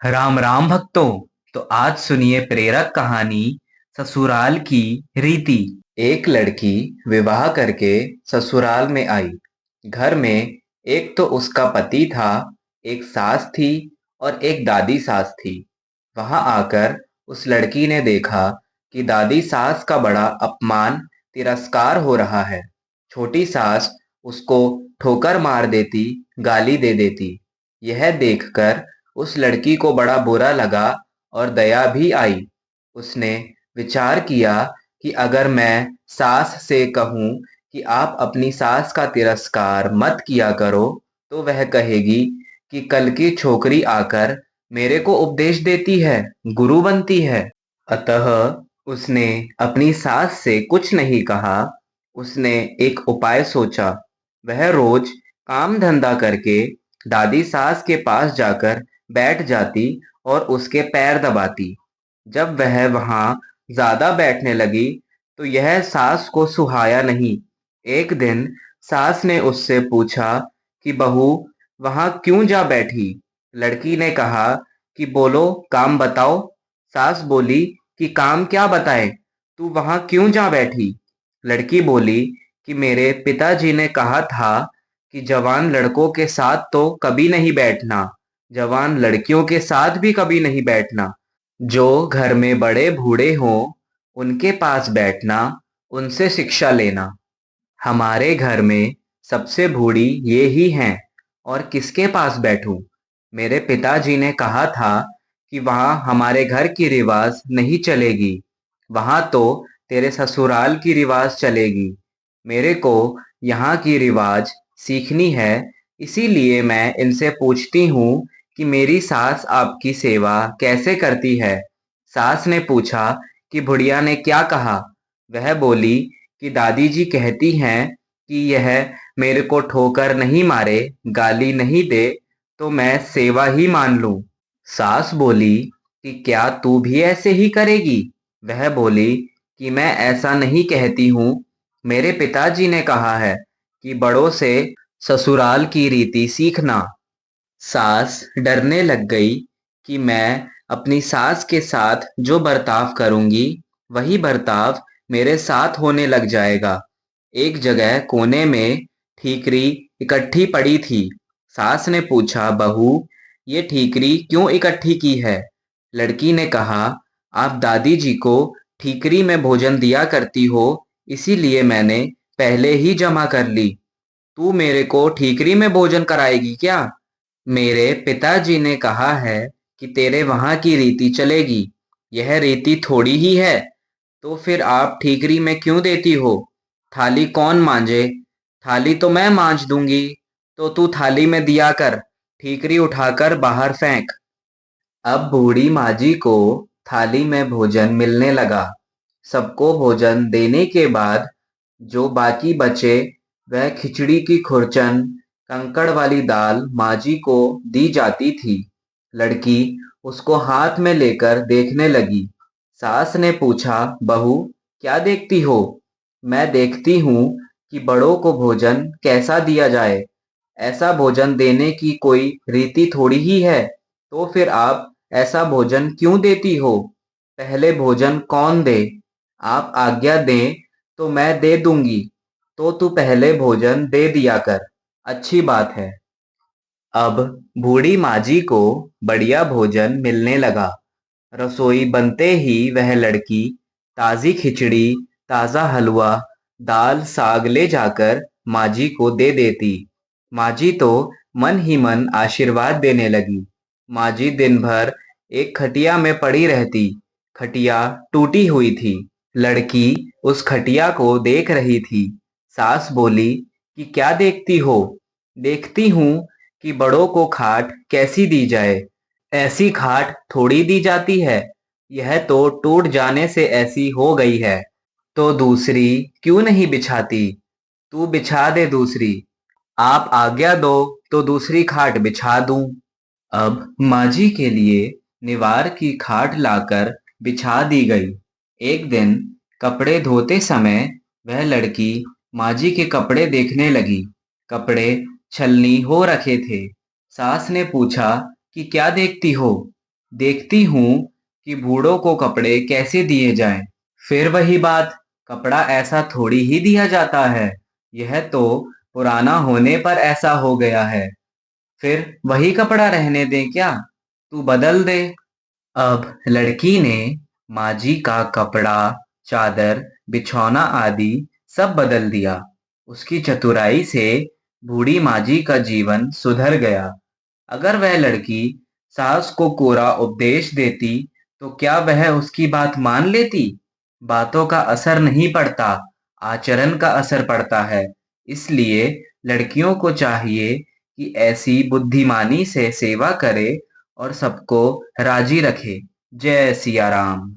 राम राम भक्तों। तो आज सुनिए प्रेरक कहानी ससुराल की रीति। एक लड़की विवाह करके ससुराल में आई। घर में एक तो उसका पति था, एक सास थी और एक दादी सास थी। वहां आकर उस लड़की ने देखा कि दादी सास का बड़ा अपमान, तिरस्कार हो रहा है। छोटी सास उसको ठोकर मार देती, गाली दे देती। यह देखकर उस लड़की को बड़ा बुरा लगा और दया भी आई। उसने विचार किया कि अगर मैं सास से कहूं कि आप अपनी सास का तिरस्कार मत किया करो, तो वह कहेगी कि कल की छोकरी आकर मेरे को उपदेश देती है, गुरु बनती है। अतः उसने अपनी सास से कुछ नहीं कहा। उसने एक उपाय सोचा। वह रोज काम धंधा करके दादी सास के पास जाकर बैठ जाती और उसके पैर दबाती। जब वह वहां ज्यादा बैठने लगी तो यह सास को सुहाया नहीं। एक दिन सास ने उससे पूछा कि बहू, वहां क्यों जा बैठी? लड़की ने कहा कि बोलो, काम बताओ। सास बोली कि काम क्या बताए, तू वहां क्यों जा बैठी? लड़की बोली कि मेरे पिताजी ने कहा था कि जवान लड़कों के साथ तो कभी नहीं बैठना, जवान लड़कियों के साथ भी कभी नहीं बैठना। जो घर में बड़े बूढ़े हों उनके पास बैठना, उनसे शिक्षा लेना। हमारे घर में सबसे बूढ़ी ये ही हैं, और किसके पास बैठूं? मेरे पिताजी ने कहा था कि वहां हमारे घर की रिवाज नहीं चलेगी, वहां तो तेरे ससुराल की रिवाज चलेगी। मेरे को यहाँ की रिवाज सीखनी है, इसीलिए मैं इनसे पूछती हूँ कि मेरी सास आपकी सेवा कैसे करती है। सास ने पूछा कि बुढ़िया ने क्या कहा। वह बोली कि दादी जी कहती हैं कि यह मेरे को ठोकर नहीं मारे, गाली नहीं दे, तो मैं सेवा ही मान लूं। सास बोली कि क्या तू भी ऐसे ही करेगी? वह बोली कि मैं ऐसा नहीं कहती हूँ, मेरे पिताजी ने कहा है कि बड़ों से ससुराल की रीति सीखना। सास डरने लग गई कि मैं अपनी सास के साथ जो बर्ताव करूंगी वही बर्ताव मेरे साथ होने लग जाएगा। एक जगह कोने में ठीकरी इकट्ठी पड़ी थी। सास ने पूछा, बहू, ये ठीकरी क्यों इकट्ठी की है? लड़की ने कहा, आप दादी जी को ठीकरी में भोजन दिया करती हो, इसीलिए मैंने पहले ही जमा कर ली। तू मेरे को ठीकरी में भोजन कराएगी क्या? मेरे पिताजी ने कहा है कि तेरे वहां की रीति चलेगी। यह रीति थोड़ी ही है, तो फिर आप ठीकरी में क्यों देती हो? थाली कौन मांजे? थाली तो मैं मांज दूंगी। तो तू थाली में दिया कर, ठीकरी उठाकर बाहर फेंक। अब बूढ़ी माँ जी को थाली में भोजन मिलने लगा। सबको भोजन देने के बाद जो बाकी बचे, वह खिचड़ी की खुरचन, कंकड़ वाली दाल माँ जी को दी जाती थी। लड़की उसको हाथ में लेकर देखने लगी। सास ने पूछा, बहू, क्या देखती हो? मैं देखती हूँ कि बड़ों को भोजन कैसा दिया जाए। ऐसा भोजन देने की कोई रीति थोड़ी ही है, तो फिर आप ऐसा भोजन क्यों देती हो? पहले भोजन कौन दे? आप आज्ञा दें तो मैं दे दूंगी। तो तू पहले भोजन दे दिया कर, अच्छी बात है। अब बूढ़ी माँ जी को बढ़िया भोजन मिलने लगा। रसोई बनते ही वह लड़की ताजी खिचड़ी, ताजा हलवा, दाल साग ले जाकर माँ जी को दे देती। माँ जी तो मन ही मन आशीर्वाद देने लगी। माँ जी दिन भर एक खटिया में पड़ी रहती। खटिया टूटी हुई थी। लड़की उस खटिया को देख रही थी। सास बोली कि क्या देखती हो? देखती हूँ कि बड़ों को खाट कैसी दी जाए। ऐसी खाट थोड़ी दी जाती है, यह तो टूट जाने से ऐसी हो गई है। तो दूसरी क्यों नहीं बिछाती? तू बिछा दे दूसरी। आप आज्ञा दो तो दूसरी खाट बिछा दूं। अब माँ जी के लिए निवार की खाट लाकर बिछा दी गई। एक दिन कपड़े धोते समय वह लड़की माँ जी के कपड़े देखने लगी। कपड़े छलनी हो रखे थे। सास ने पूछा कि क्या देखती हो? देखती हूँ कि बूढ़ों को कपड़े कैसे दिए जाएं। फिर वही बात, कपड़ा ऐसा थोड़ी ही दिया जाता है, यह तो पुराना होने पर ऐसा हो गया है। फिर वही कपड़ा रहने दें क्या? तू बदल दे। अब लड़की ने माजी का कपड़ा, चादर, बिछौना आदि सब बदल दिया। उसकी चतुराई से बूढ़ी माजी का जीवन सुधर गया। अगर वह लड़की सास को कोरा उपदेश देती, तो क्या वह उसकी बात मान लेती? बातों का असर नहीं पड़ता, आचरण का असर पड़ता है। इसलिए लड़कियों को चाहिए कि ऐसी बुद्धिमानी से सेवा करे और सबको राजी रखे। जय सिया राम।